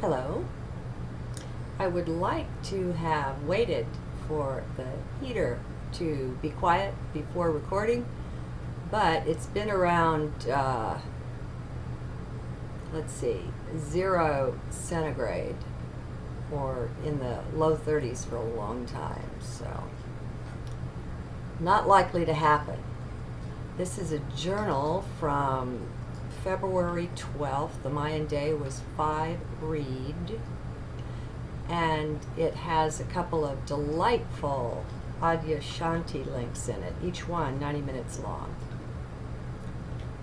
Hello. I would like to have waited for the heater to be quiet before recording, but it's been around, let's see, 0 centigrade or in the low 30s for a long time, so not likely to happen. This is a journal from February 12th. The Mayan day was 5 Reed, and it has a couple of delightful Adyashanti links in it, each one 90 minutes long.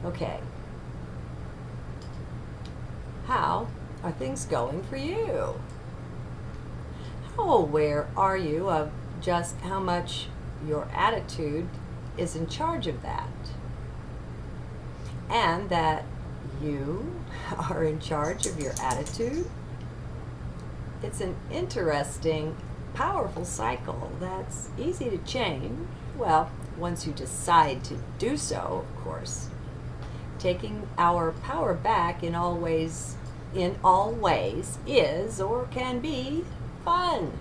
Okay. How are things going for you? How aware are you of just how much your attitude is in charge of that? And that you are in charge of your attitude? It's an interesting, powerful cycle that's easy to change. Well, once you decide to do so, of course. Taking our power back in all ways is or can be fun.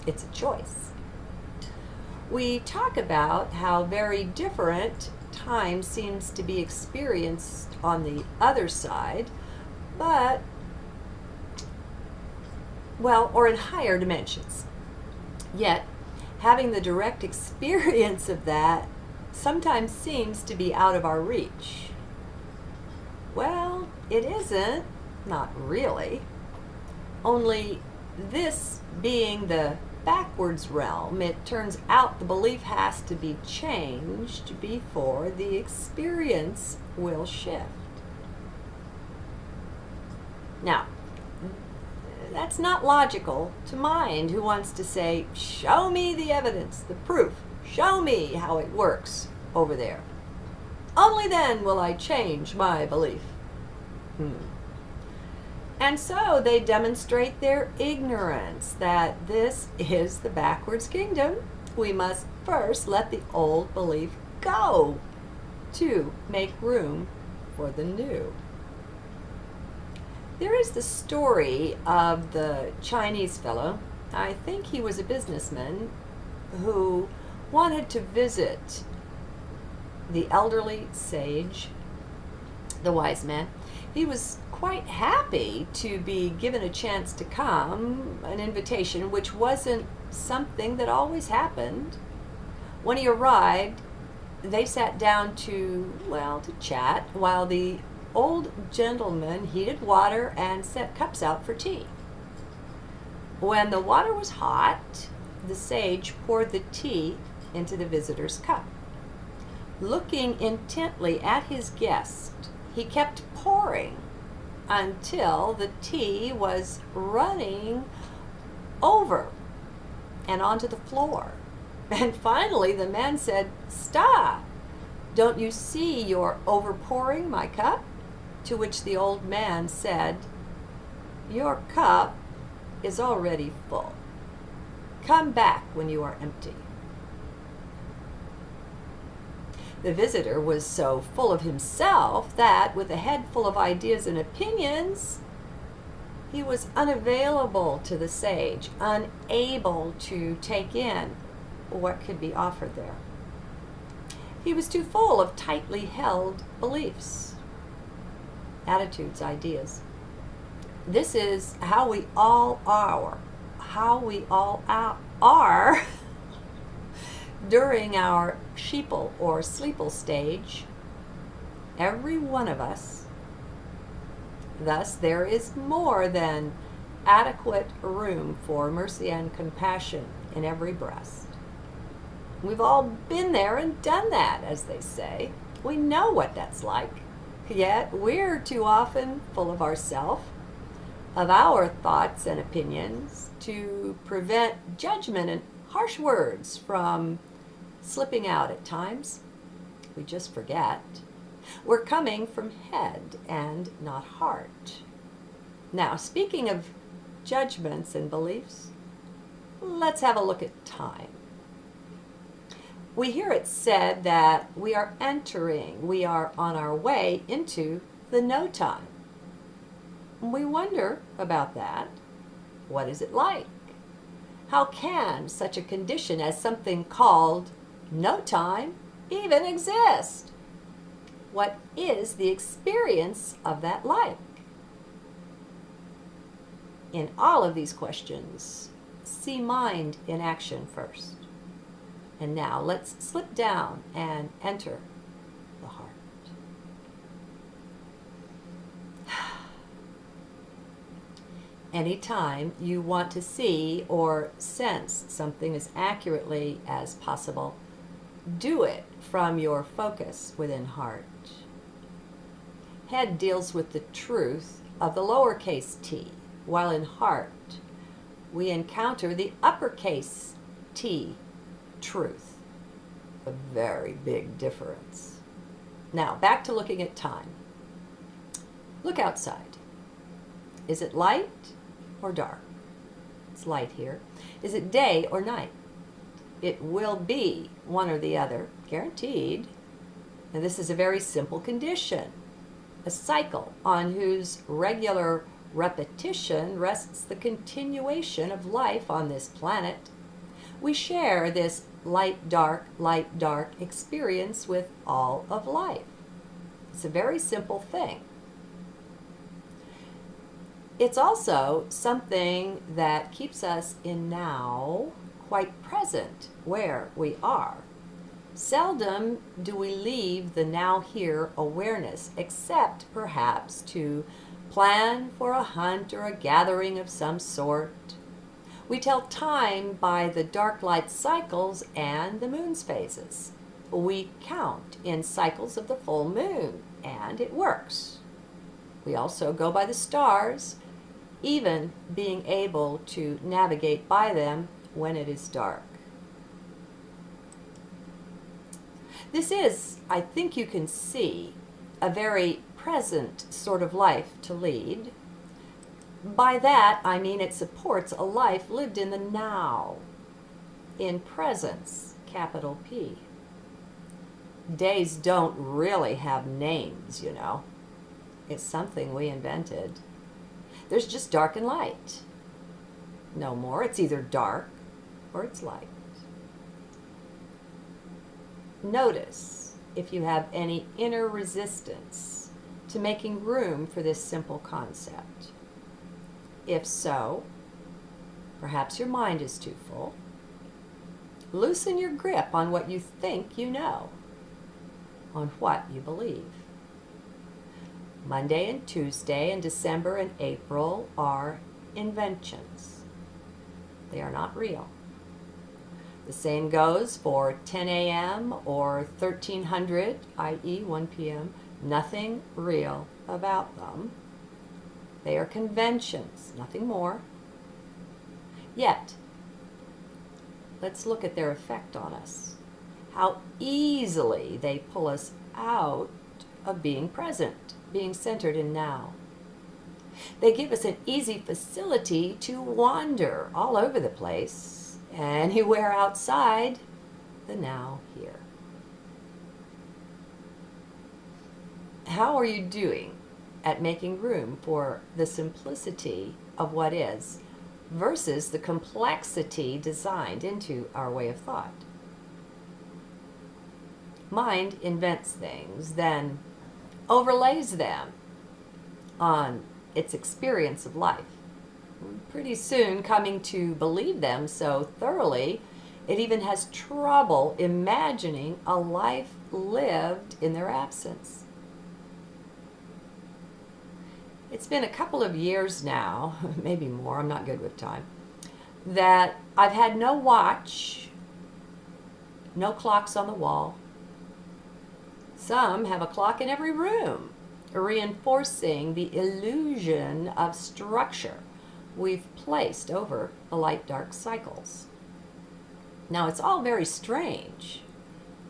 It's a choice. We talk about how very different time seems to be experienced on the other side, but, well, or in higher dimensions. Yet, having the direct experience of that sometimes seems to be out of our reach. Well, it isn't, not really. Only this being the backwards realm, it turns out the belief has to be changed before the experience will shift. Now, that's not logical to mind, who wants to say, show me the evidence, the proof, show me how it works over there. Only then will I change my belief. And so they demonstrate their ignorance that this is the backwards kingdom. We must first let the old belief go to make room for the new. There is the story of the Chinese fellow, I think he was a businessman, who wanted to visit the elderly sage, the wise man. He was quite happy to be given a chance to come, an invitation, which wasn't something that always happened. When he arrived, they sat down to chat while the old gentleman heated water and set cups out for tea. When the water was hot, the sage poured the tea into the visitor's cup. Looking intently at his guest, he kept pouring until the tea was running over and onto the floor. And finally the man said, "Stop! Don't you see you're overpouring my cup?" To which the old man said, "Your cup is already full. Come back when you are empty." The visitor was so full of himself that, with a head full of ideas and opinions, he was unavailable to the sage, unable to take in what could be offered there. He was too full of tightly held beliefs, attitudes, ideas. This is how we all are during our sheeple or sleeple stage, every one of us. Thus, there is more than adequate room for mercy and compassion in every breast. We've all been there and done that, as they say. We know what that's like. Yet, we're too often full of ourselves, of our thoughts and opinions, to prevent judgment and harsh words from slipping out at times. We just forget. We're coming from head and not heart. Now, speaking of judgments and beliefs, let's have a look at time. We hear it said that we are on our way into the no time. We wonder about that. What is it like? How can such a condition as something called no time even exist? What is the experience of that like? In all of these questions, see mind in action first. And now let's slip down and enter the heart. Anytime you want to see or sense something as accurately as possible, do it from your focus within heart. Head deals with the truth of the lowercase t, while in heart we encounter the uppercase T truth. A very big difference. Now, back to looking at time. Look outside. Is it light or dark? It's light here. Is it day or night? It will be one or the other, guaranteed. And this is a very simple condition, a cycle on whose regular repetition rests the continuation of life on this planet. We share this light, dark experience with all of life. It's a very simple thing. It's also something that keeps us in now, quite present where we are. Seldom do we leave the now here awareness, except perhaps to plan for a hunt or a gathering of some sort. We tell time by the dark light cycles and the moon's phases. We count in cycles of the full moon, and it works. We also go by the stars, even being able to navigate by them when it is dark. This is, I think you can see, a very present sort of life to lead. By that, I mean it supports a life lived in the now, in presence, capital P. Days don't really have names, you know. It's something we invented. There's just dark and light. No more. It's either dark or it's light. Notice if you have any inner resistance to making room for this simple concept. If so, perhaps your mind is too full. Loosen your grip on what you think you know, on what you believe. Monday and Tuesday and December and April are inventions. They are not real. The same goes for 10 a.m. or 1300, i.e. 1 p.m. Nothing real about them. They are conventions, nothing more. Yet, let's look at their effect on us. How easily they pull us out of being present, being centered in now. They give us an easy facility to wander all over the place, anywhere outside the now here. How are you doing at making room for the simplicity of what is versus the complexity designed into our way of thought? Mind invents things, then overlays them on its experience of life, pretty soon coming to believe them so thoroughly it even has trouble imagining a life lived in their absence. It's been a couple of years now, maybe more, I'm not good with time, that I've had no watch, no clocks on the wall. Some have a clock in every room, reinforcing the illusion of structure we've placed over the light-dark cycles. Now, it's all very strange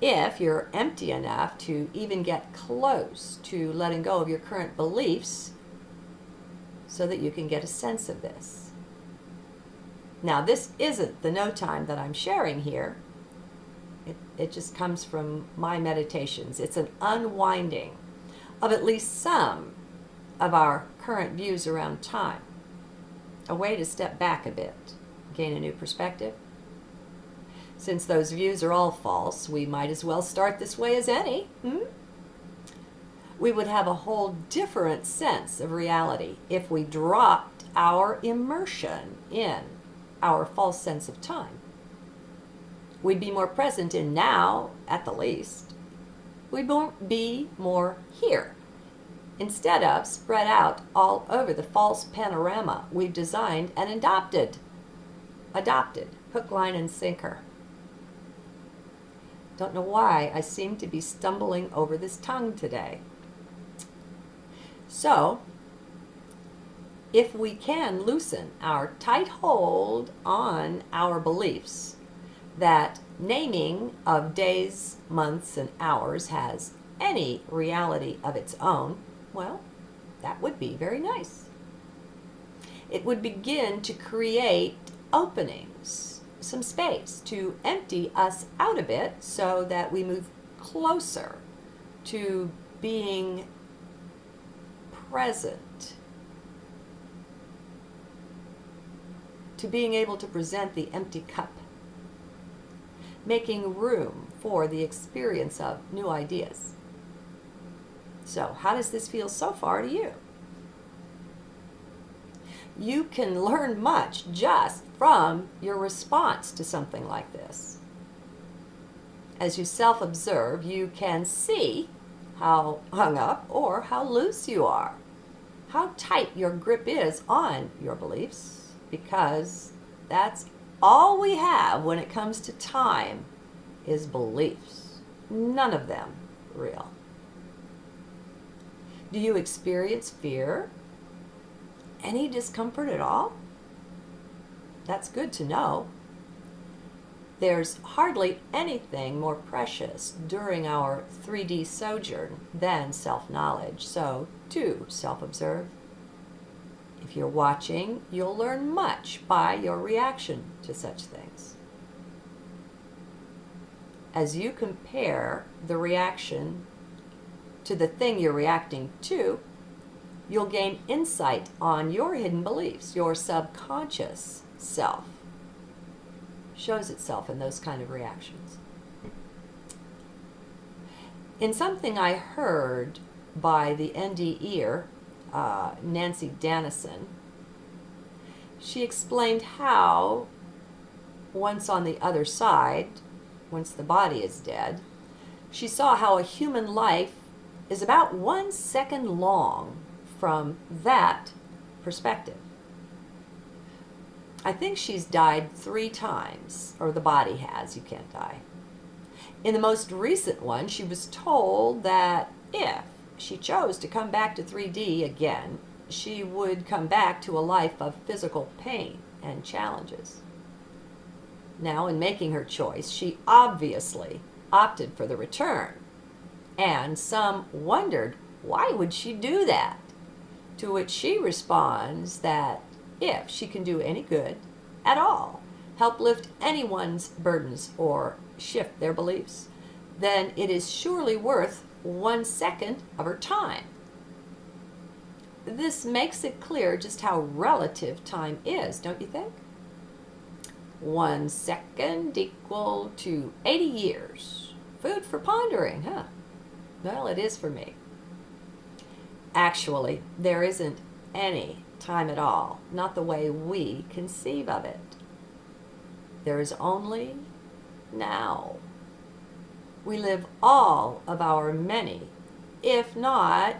if you're empty enough to even get close to letting go of your current beliefs so that you can get a sense of this. Now, this isn't the no time that I'm sharing here. It just comes from my meditations. It's an unwinding of at least some of our current views around time, a way to step back a bit, gain a new perspective. Since those views are all false, we might as well start this way as any. We would have a whole different sense of reality if we dropped our immersion in our false sense of time. We'd be more present in now, at the least. We'd be more here, instead of spread out all over the false panorama we've designed and adopted, hook, line, and sinker. Don't know why I seem to be stumbling over this tongue today. So, if we can loosen our tight hold on our beliefs that naming of days, months, and hours has any reality of its own, well, that would be very nice. It would begin to create openings, some space to empty us out a bit so that we move closer to being present, to being able to present the empty cup, making room for the experience of new ideas. So, how does this feel so far to you? You can learn much just from your response to something like this. As you self-observe, you can see how hung up or how loose you are, how tight your grip is on your beliefs, because that's all we have when it comes to time is beliefs, none of them real. Do you experience fear? Any discomfort at all? That's good to know. There's hardly anything more precious during our 3D sojourn than self-knowledge, so do self-observe. If you're watching, you'll learn much by your reaction to such things. As you compare the reaction to the thing you're reacting to, you'll gain insight on your hidden beliefs. Your subconscious self shows itself in those kind of reactions. In something I heard by the NDEer, Nancy Dannison, she explained how once on the other side, once the body is dead, she saw how a human life is about 1 second long from that perspective. I think she's died 3 times, or the body has, you can't die. In the most recent one, she was told that if she chose to come back to 3D again, she would come back to a life of physical pain and challenges. Now, in making her choice, she obviously opted for the return. And some wondered, why would she do that? To which she responds that if she can do any good at all, help lift anyone's burdens or shift their beliefs, then it is surely worth 1 second of her time. This makes it clear just how relative time is, don't you think? 1 second equal to 80 years. Food for pondering, huh? Well, it is for me. Actually, there isn't any time at all, not the way we conceive of it. There is only now. We live all of our many, if not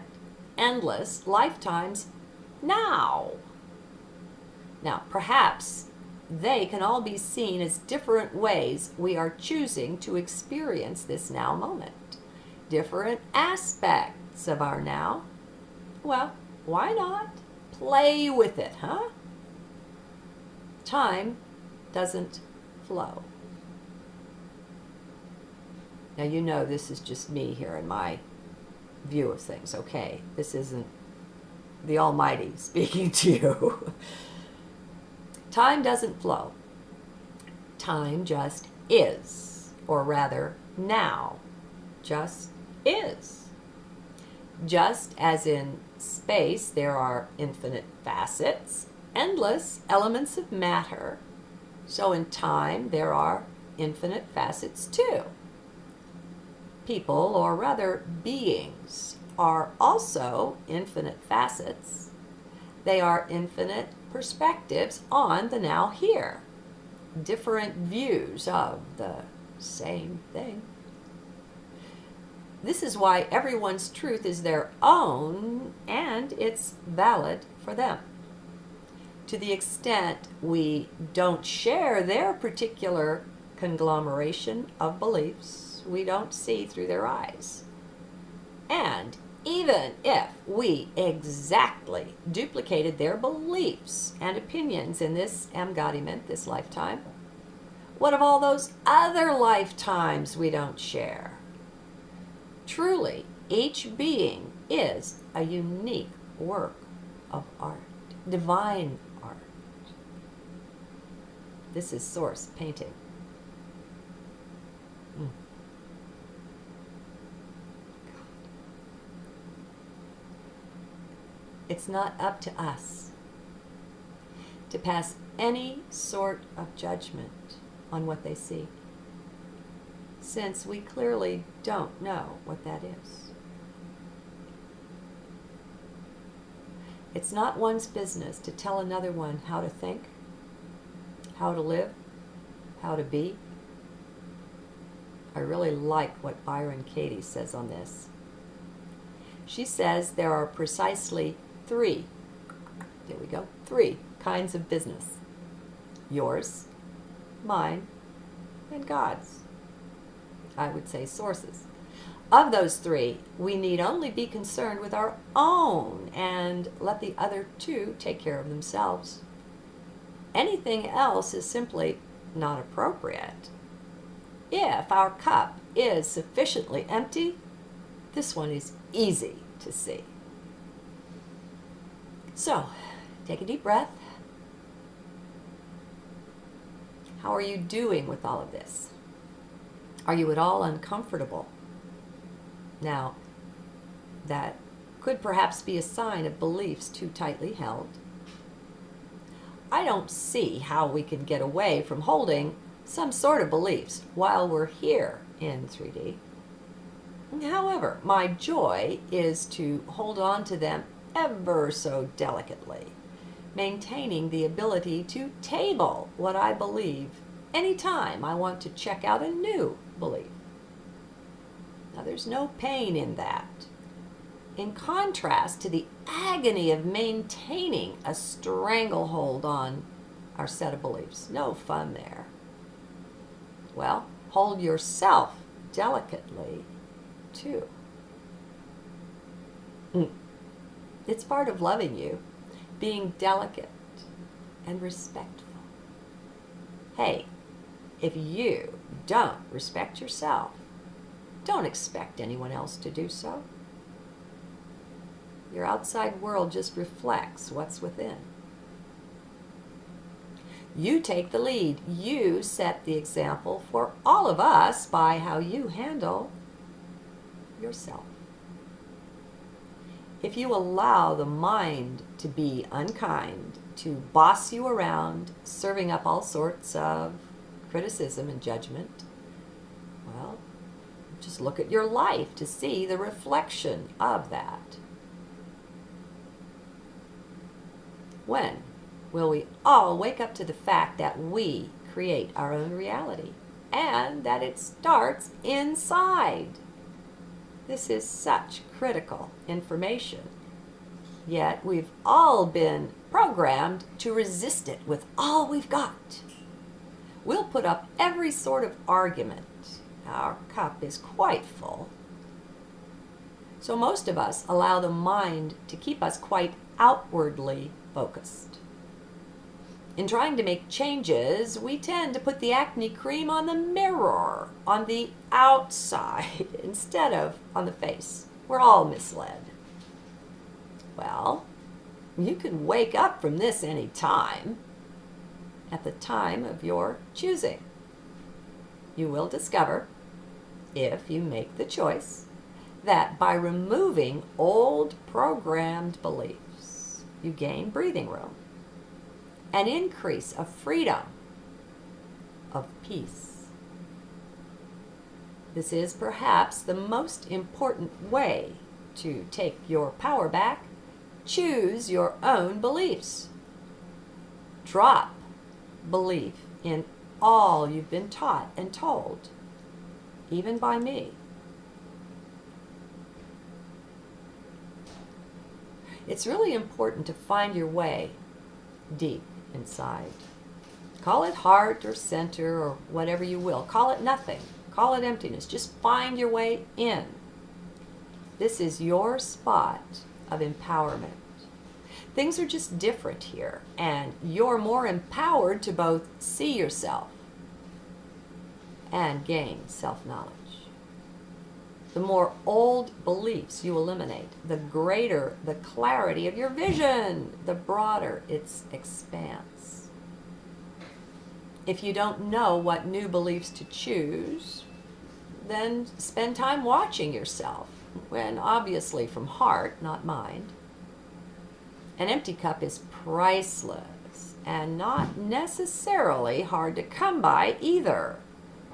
endless, lifetimes now. Now, perhaps they can all be seen as different ways we are choosing to experience this now moment. Different aspects of our now. Well, why not play with it, huh? Time doesn't flow. Now, you know this is just me here in my view of things, okay? This isn't the Almighty speaking to you. Time doesn't flow. Time just is, or rather, now just is. Just as in space, there are infinite facets, endless elements of matter. So in time, there are infinite facets too. People, or rather beings, are also infinite facets. They are infinite perspectives on the now here, different views of the same thing. This is why everyone's truth is their own and it's valid for them. To the extent we don't share their particular conglomeration of beliefs, we don't see through their eyes. And even if we exactly duplicated their beliefs and opinions in this embodiment, this lifetime, what of all those other lifetimes we don't share? Truly, each being is a unique work of art, divine art. This is source painting. It's not up to us to pass any sort of judgment on what they see, since we clearly don't know what that is. It's not one's business to tell another one how to think, how to live, how to be. I really like what Byron Katie says on this. She says there are precisely three kinds of business: yours, mine, and God's. I would say sources. Of those three, we need only be concerned with our own and let the other two take care of themselves. Anything else is simply not appropriate. If our cup is sufficiently empty, this one is easy to see. So, take a deep breath. How are you doing with all of this? Are you at all uncomfortable? Now, that could perhaps be a sign of beliefs too tightly held. I don't see how we can get away from holding some sort of beliefs while we're here in 3D. However, my joy is to hold on to them ever so delicately, maintaining the ability to table what I believe anytime I want to check out a new belief. Now, there's no pain in that, in contrast to the agony of maintaining a stranglehold on our set of beliefs. No fun there. Well, hold yourself delicately, too. It's part of loving you, being delicate and respectful. Hey, if you don't respect yourself, don't expect anyone else to do so. Your outside world just reflects what's within. You take the lead. You set the example for all of us by how you handle yourself. If you allow the mind to be unkind, to boss you around, serving up all sorts of criticism and judgment, well, just look at your life to see the reflection of that. When will we all wake up to the fact that we create our own reality and that it starts inside? This is such critical information, yet we've all been programmed to resist it with all we've got. We'll put up every sort of argument. Our cup is quite full. So most of us allow the mind to keep us quite outwardly focused. In trying to make changes, we tend to put the acne cream on the mirror, on the outside, instead of on the face. We're all misled. Well, you can wake up from this any time, at the time of your choosing. You will discover, if you make the choice, that by removing old programmed beliefs, you gain breathing room, an increase of freedom, of peace. This is perhaps the most important way to take your power back. Choose your own beliefs. Drop belief in all you've been taught and told, even by me. It's really important to find your way deep inside. Call it heart or center or whatever you will. Call it nothing. Call it emptiness. Just find your way in. This is your spot of empowerment. Things are just different here, and you're more empowered to both see yourself and gain self-knowledge. The more old beliefs you eliminate, the greater the clarity of your vision, the broader its expanse. If you don't know what new beliefs to choose, then spend time watching yourself, when obviously from heart, not mind. An empty cup is priceless and not necessarily hard to come by either.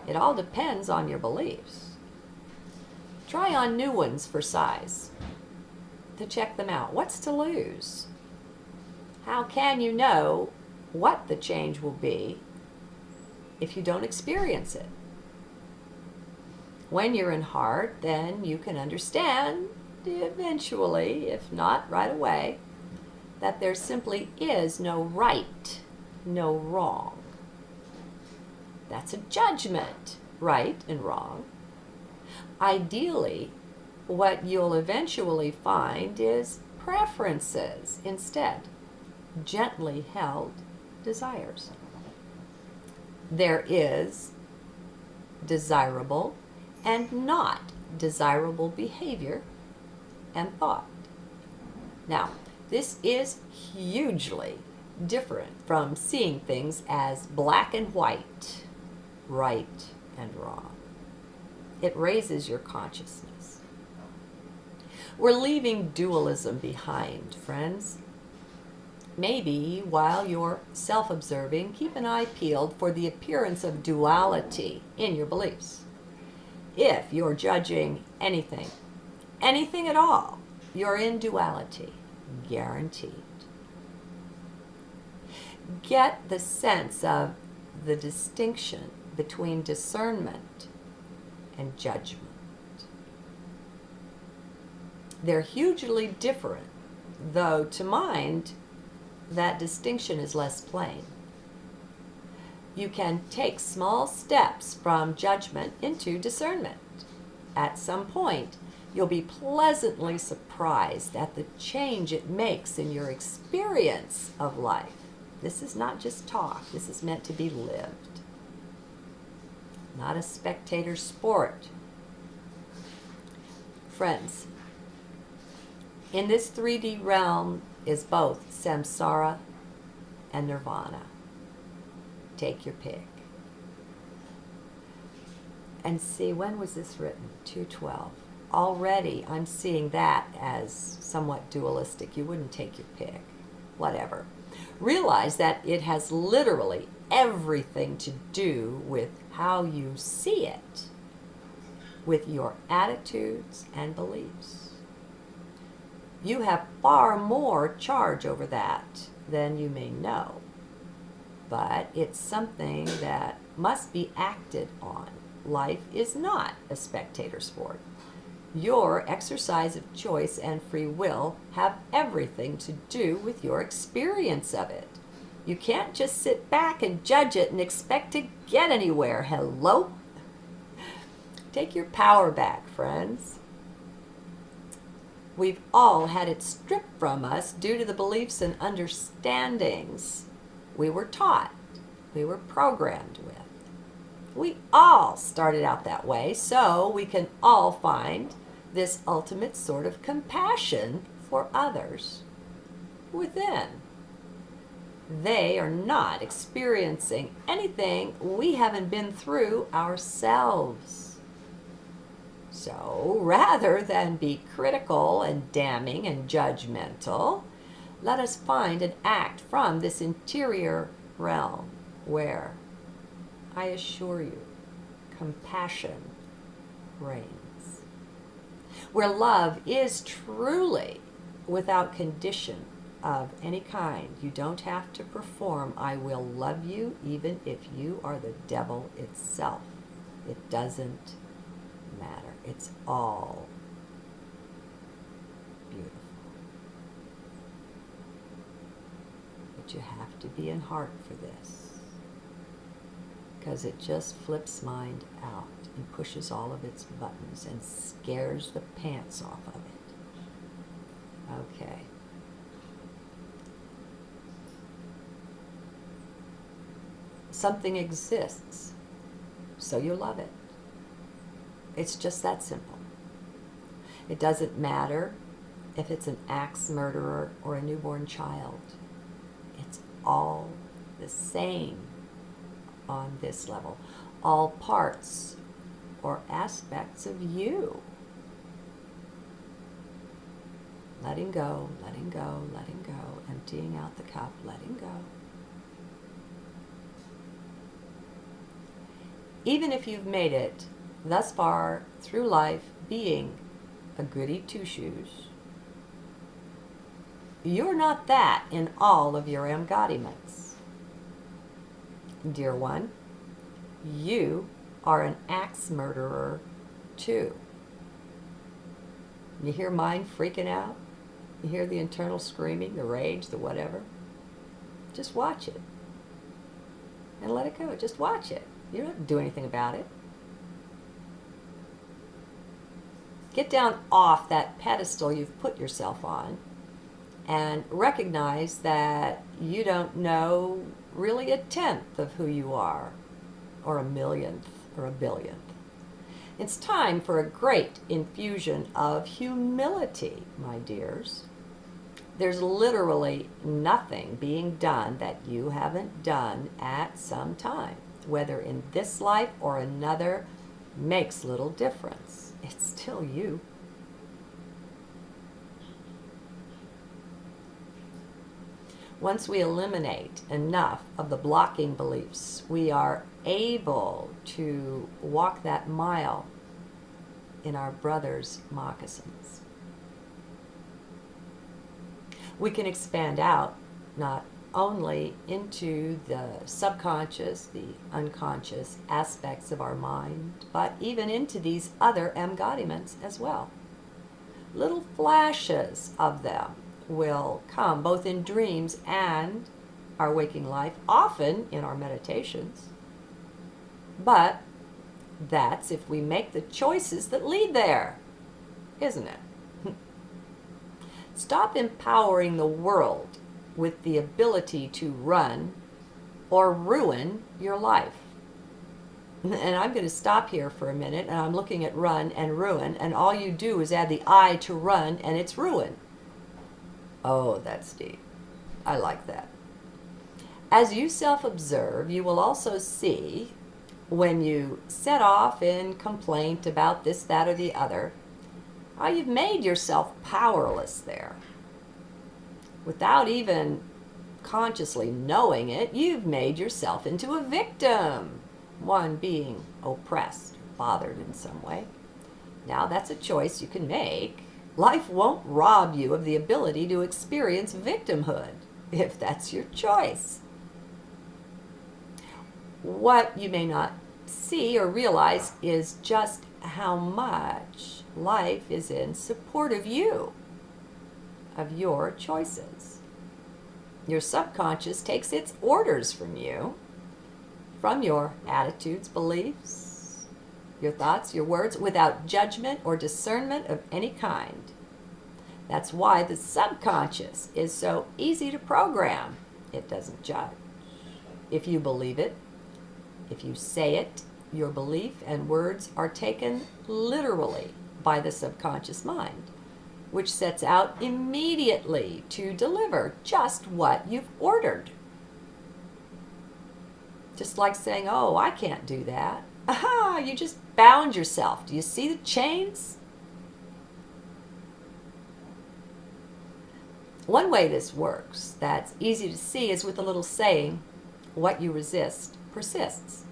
It all depends on your beliefs. Try on new ones for size to check them out. What's to lose? How can you know what the change will be if you don't experience it? When you're in heart, then you can understand eventually, if not right away, that there simply is no right, no wrong. That's a judgment, right and wrong. Ideally, what you'll eventually find is preferences instead, gently held desires. There is desirable and not desirable behavior and thought. Now, this is hugely different from seeing things as black and white, right and wrong. It raises your consciousness. We're leaving dualism behind, friends. Maybe while you're self-observing, keep an eye peeled for the appearance of duality in your beliefs. If you're judging anything at all, you're in duality, guaranteed. Get the sense of the distinction between discernment and judgment. They're hugely different, though to mind, that distinction is less plain. You can take small steps from judgment into discernment. At some point, you'll be pleasantly surprised at the change it makes in your experience of life. This is not just talk. This is meant to be lived. Not a spectator sport. Friends, in this 3D realm is both Samsara and Nirvana. Take your pick. And see, when was this written? 212. Already I'm seeing that as somewhat dualistic. You wouldn't take your pick. Whatever. Realize that it has literally everything to do with how you see it, with your attitudes and beliefs. You have far more charge over that than you may know, but it's something that must be acted on. Life is not a spectator sport. Your exercise of choice and free will have everything to do with your experience of it. You can't just sit back and judge it and expect to get anywhere. Hello? Take your power back, friends. We've all had it stripped from us due to the beliefs and understandings we were taught, we were programmed with. We all started out that way, so we can all find this ultimate sort of compassion for others within. They are not experiencing anything we haven't been through ourselves. So rather than be critical and damning and judgmental, let us find and act from this interior realm where, I assure you, compassion reigns. Where love is truly without condition of any kind. You don't have to perform, I will love you even if you are the devil itself. It doesn't matter. It's all beautiful. But you have to be in heart for this, because it just flips mind out and pushes all of its buttons and scares the pants off of it. Okay. Something exists, so you love it. It's just that simple. It doesn't matter if it's an axe murderer or a newborn child. It's all the same on this level. All parts or aspects of you. Letting go, letting go, letting go, emptying out the cup, letting go. Even if you've made it thus far through life being a goody two-shoes, you're not that in all of your embodiments. Dear one, you are an axe murderer too. You hear mind freaking out? You hear the internal screaming, the rage, the whatever? Just watch it. And let it go. Just watch it. You don't have to do anything about it. Get down off that pedestal you've put yourself on and recognize that you don't know really a tenth of who you are, or a millionth, or a billionth. It's time for a great infusion of humility, my dears. There's literally nothing being done that you haven't done at some time. Whether in this life or another, makes little difference. It's still you. Once we eliminate enough of the blocking beliefs, we are able to walk that mile in our brother's moccasins. We can expand out, not only into the subconscious, the unconscious aspects of our mind, but even into these other embodiments as well. Little flashes of them will come both in dreams and our waking life, often in our meditations. But that's if we make the choices that lead there, isn't it? Stop empowering the world with the ability to run or ruin your life. And I'm going to stop here for a minute, and I'm looking at run and ruin, and all you do is add the I to run, and it's ruin. Oh, that's deep. I like that. As you self-observe, you will also see, when you set off in complaint about this, that, or the other, how you've made yourself powerless there. Without even consciously knowing it, you've made yourself into a victim, one being oppressed, bothered in some way. Now that's a choice you can make. Life won't rob you of the ability to experience victimhood, if that's your choice. What you may not see or realize is just how much life is in support of you, of your choices. Your subconscious takes its orders from you, from your attitudes, beliefs, your thoughts, your words, without judgment or discernment of any kind. That's why the subconscious is so easy to program. It doesn't judge. If you believe it, if you say it, your belief and words are taken literally by the subconscious mind, which sets out immediately to deliver just what you've ordered. Just like saying, oh, I can't do that. Aha, you just bound yourself. Do you see the chains? One way this works that's easy to see is with the little saying, what you resist persists.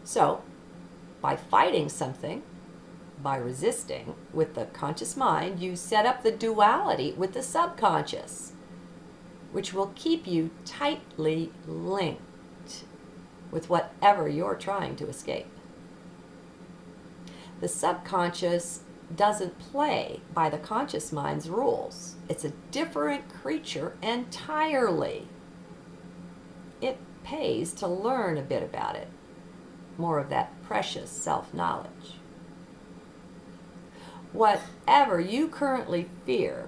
So, by fighting something, by resisting with the conscious mind, you set up the duality with the subconscious, which will keep you tightly linked with whatever you're trying to escape. The subconscious doesn't play by the conscious mind's rules. It's a different creature entirely. It pays to learn a bit about it. More of that precious self-knowledge. Whatever you currently fear,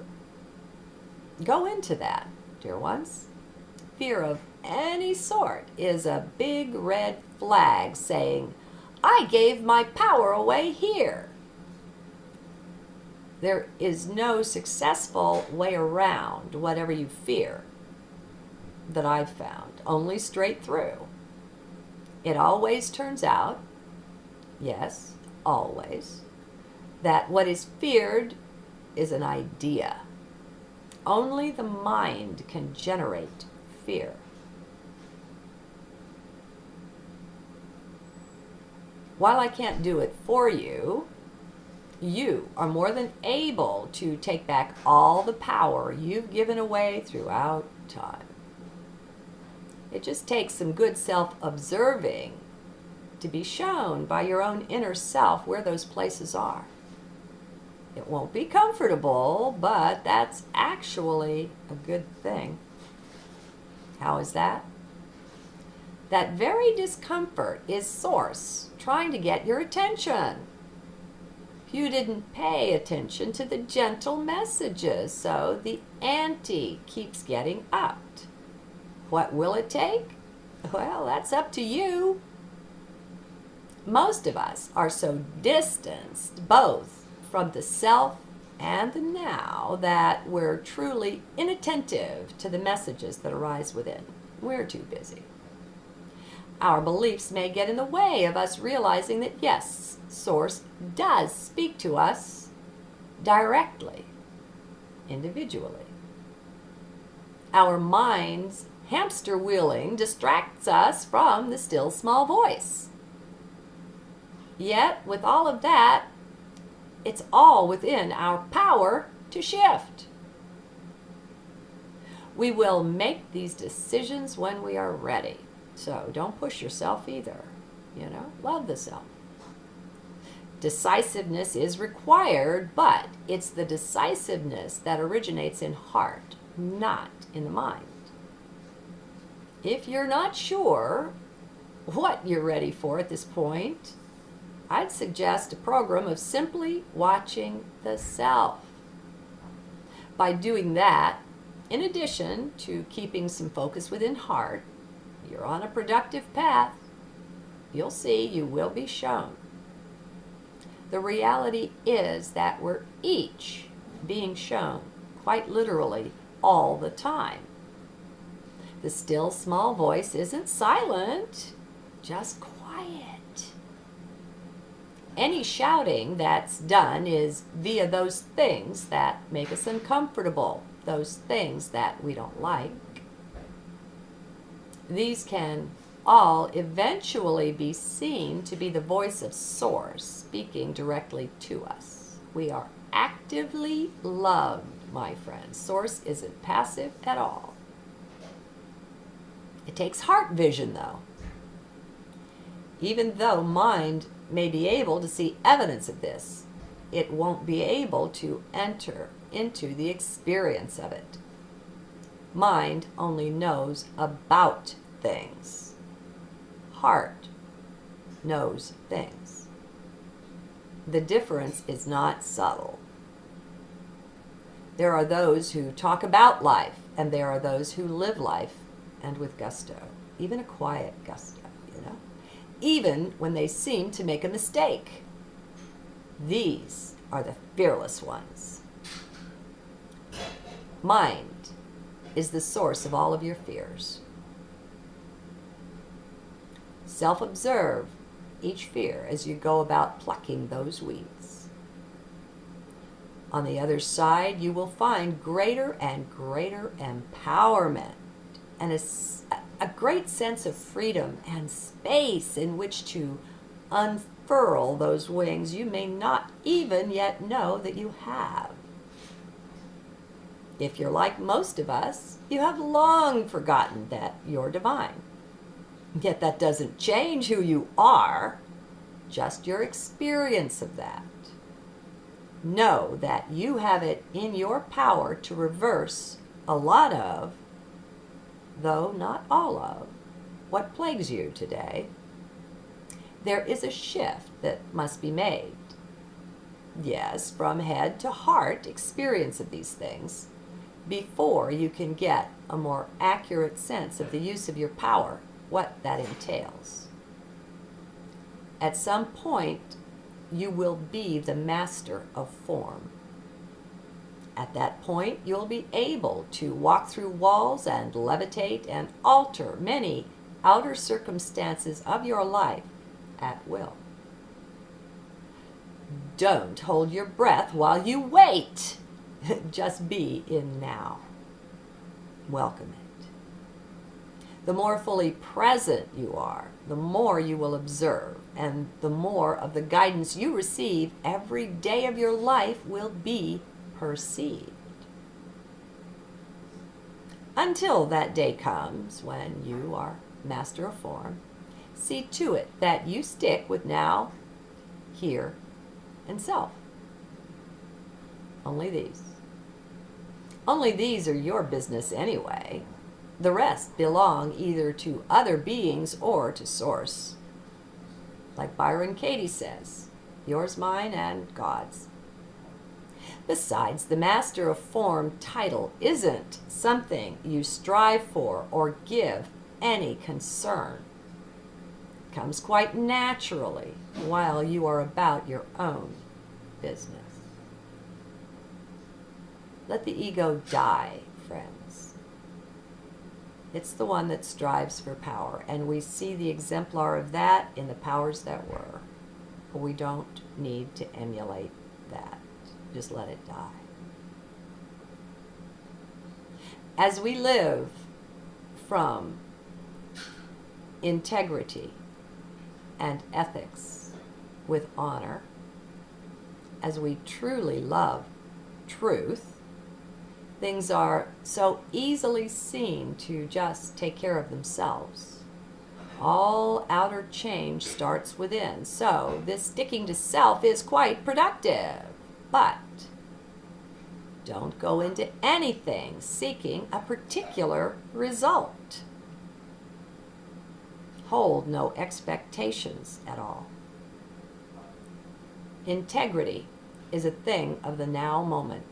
go into that, dear ones. Fear of any sort is a big red flag saying, I gave my power away here. There is no successful way around whatever you fear that I've found, only straight through. It always turns out, yes, always, that what is feared is an idea. Only the mind can generate fear. While I can't do it for you, you are more than able to take back all the power you've given away throughout time. It just takes some good self-observing to be shown by your own inner self where those places are. It won't be comfortable, but that's actually a good thing. How is that? That very discomfort is Source trying to get your attention. You didn't pay attention to the gentle messages, so the ante keeps getting upped. What will it take? Well, that's up to you. Most of us are so distanced, both from the self and the now, that we're truly inattentive to the messages that arise within. We're too busy. Our beliefs may get in the way of us realizing that, yes, Source does speak to us directly, individually. Our mind's hamster wheeling distracts us from the still small voice. Yet, with all of that, it's all within our power to shift. We will make these decisions when we are ready. So don't push yourself either. Love the self. Decisiveness is required, but it's the decisiveness that originates in heart, not in the mind. If you're not sure what you're ready for at this point, I'd suggest a program of simply watching the self. By doing that, in addition to keeping some focus within heart, you're on a productive path. You'll see, you will be shown. The reality is that we're each being shown, quite literally, all the time. The still small voice isn't silent, just quiet. Any shouting that's done is via those things that make us uncomfortable, those things that we don't like. These can all eventually be seen to be the voice of Source speaking directly to us. We are actively loved, my friends. Source isn't passive at all. It takes heart vision, though. Even though mind may be able to see evidence of this, it won't be able to enter into the experience of it. Mind only knows about things. Heart knows things. The difference is not subtle. There are those who talk about life, and there are those who live life, and with gusto, even a quiet gusto, even when they seem to make a mistake. These are the fearless ones. Mind is the source of all of your fears. Self-observe each fear as you go about plucking those weeds. On the other side, you will find greater and greater empowerment and a great sense of freedom and space in which to unfurl those wings you may not even yet know that you have. If you're like most of us, you have long forgotten that you're divine. Yet that doesn't change who you are, just your experience of that. Know that you have it in your power to reverse a lot of, though not all of, what plagues you today. There is a shift that must be made. Yes, from head to heart experience of these things, before you can get a more accurate sense of the use of your power, what that entails. At some point, you will be the master of form. At that point, you'll be able to walk through walls and levitate and alter many outer circumstances of your life at will. Don't hold your breath while you wait. Just be in now. Welcome it. The more fully present you are, the more you will observe, and the more of the guidance you receive every day of your life will be perceived. Until that day comes when you are master of form, see to it that you stick with now, here, and self. Only these. Only these are your business anyway. The rest belong either to other beings or to Source. Like Byron Katie says, yours, mine, and God's. Besides, the Master of Form title isn't something you strive for or give any concern. It comes quite naturally while you are about your own business. Let the ego die, friends. It's the one that strives for power, and we see the exemplar of that in the powers that were. But we don't need to emulate that. Just let it die. As we live from integrity and ethics with honor, as we truly love truth, things are so easily seen to just take care of themselves. All outer change starts within, so this sticking to self is quite productive. But don't go into anything seeking a particular result. Hold no expectations at all. Integrity is a thing of the now moment,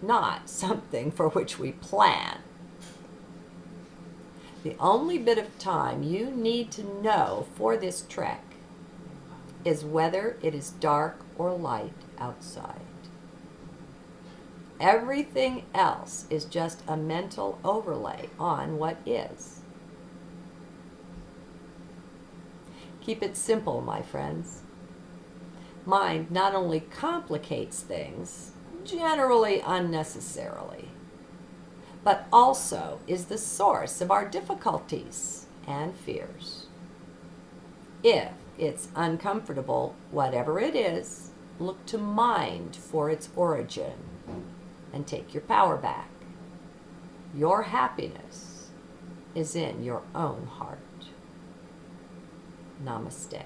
not something for which we plan. The only bit of time you need to know for this trek is whether it is dark or light outside. Everything else is just a mental overlay on what is. Keep it simple, my friends. Mind not only complicates things, generally unnecessarily, but also is the source of our difficulties and fears. If it's uncomfortable, whatever it is, look to mind for its origin and take your power back. Your happiness is in your own heart. Namaste.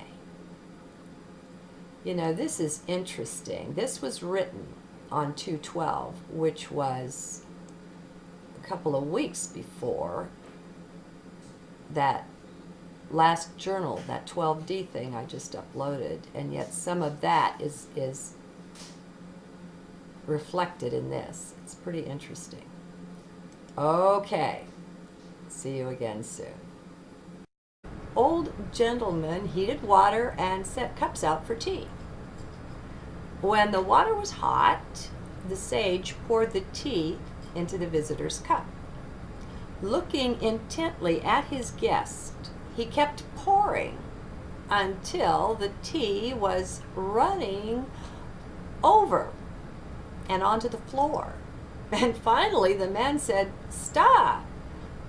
You know, this is interesting. This was written on 2/12, which was a couple of weeks before that last journal, that 12D thing I just uploaded, and yet some of that is reflected in this. It's pretty interesting. Okay, see you again soon. Old gentleman heated water and set cups out for tea. When the water was hot, the sage poured the tea into the visitor's cup. Looking intently at his guest, he kept pouring until the tea was running over and onto the floor. And finally the man said, "Stop!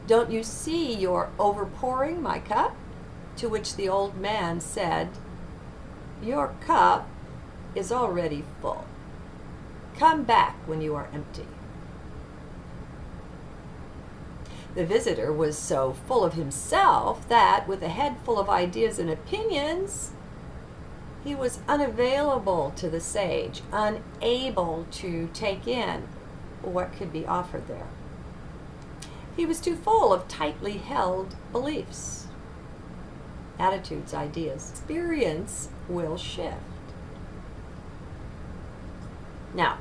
Don't you see you're overpouring my cup?" To which the old man said, "Your cup is already full. Come back when you are empty." The visitor was so full of himself that, with a head full of ideas and opinions, he was unavailable to the sage, unable to take in what could be offered there. He was too full of tightly held beliefs, attitudes, ideas. Experience will shift. Now,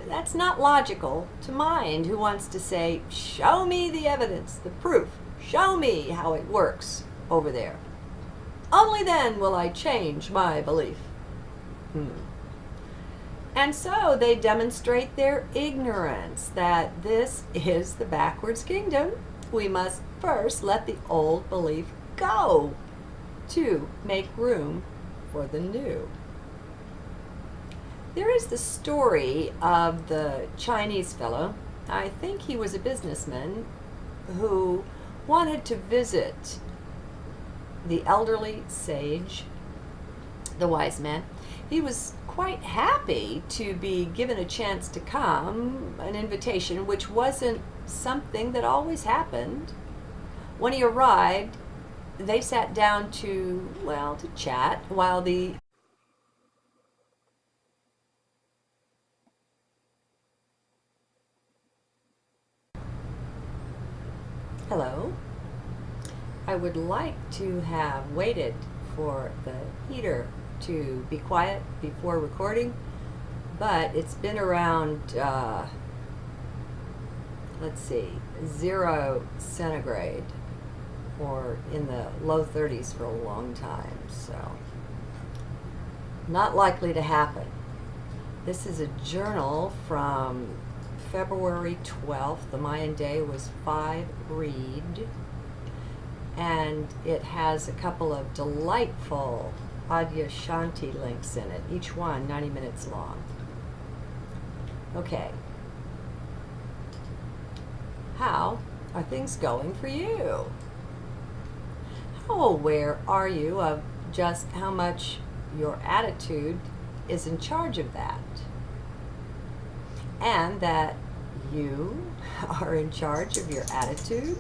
that's not logical to mind, who wants to say, "Show me the evidence, the proof. Show me how it works over there. Only then will I change my belief." And so they demonstrate their ignorance that this is the backwards kingdom. We must first let the old belief go to make room for the new. There is the story of the Chinese fellow, I think he was a businessman, who wanted to visit the elderly sage, the wise man. He was quite happy to be given a chance to come, an invitation, which wasn't something that always happened. When he arrived, they sat down to chat while the Hello. I would like to have waited for the heater to be quiet before recording, but it's been around, let's see, 0 centigrade, or in the low 30s for a long time, so not likely to happen. This is a journal from February 12th. The Mayan day was 5 Reed, and it has a couple of delightful Adyashanti links in it, each one 90 minutes long. Okay. How are things going for you? How aware are you of just how much your attitude is in charge of that? And that you are in charge of your attitude?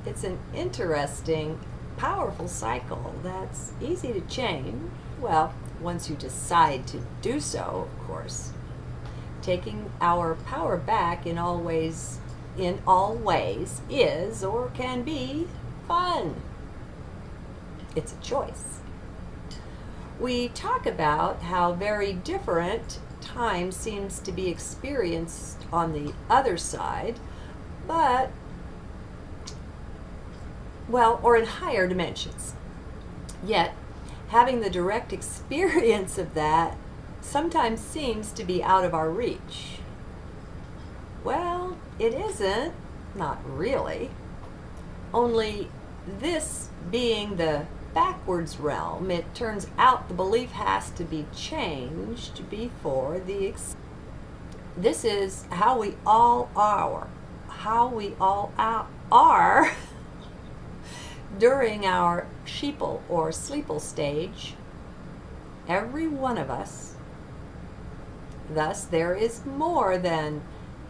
It's an interesting, powerful cycle that's easy to change. Well, once you decide to do so, of course. Taking our power back in all ways is or can be fun. It's a choice. We talk about how very different time seems to be experienced on the other side, but, or in higher dimensions. Yet, having the direct experience of that sometimes seems to be out of our reach. Well, it isn't, not really. Only this being the backwards realm, it turns out the belief has to be changed before the this is how we all are during our sheeple or sleeple stage, every one of us. Thus there is more than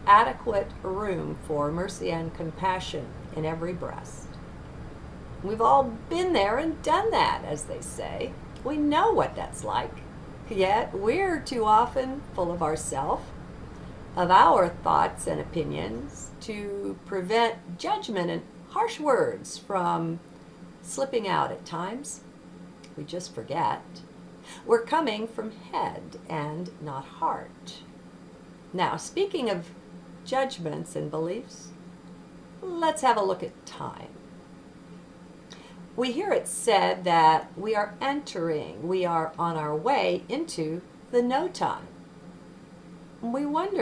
adequate room for mercy and compassion in every breast. We've all been there and done that, as they say. We know what that's like. Yet we're too often full of ourselves, of our thoughts and opinions, to prevent judgment and harsh words from slipping out at times. We just forget. We're coming from head and not heart. Now, speaking of judgments and beliefs, let's have a look at time. We hear it said that we are on our way into the no time. We wonder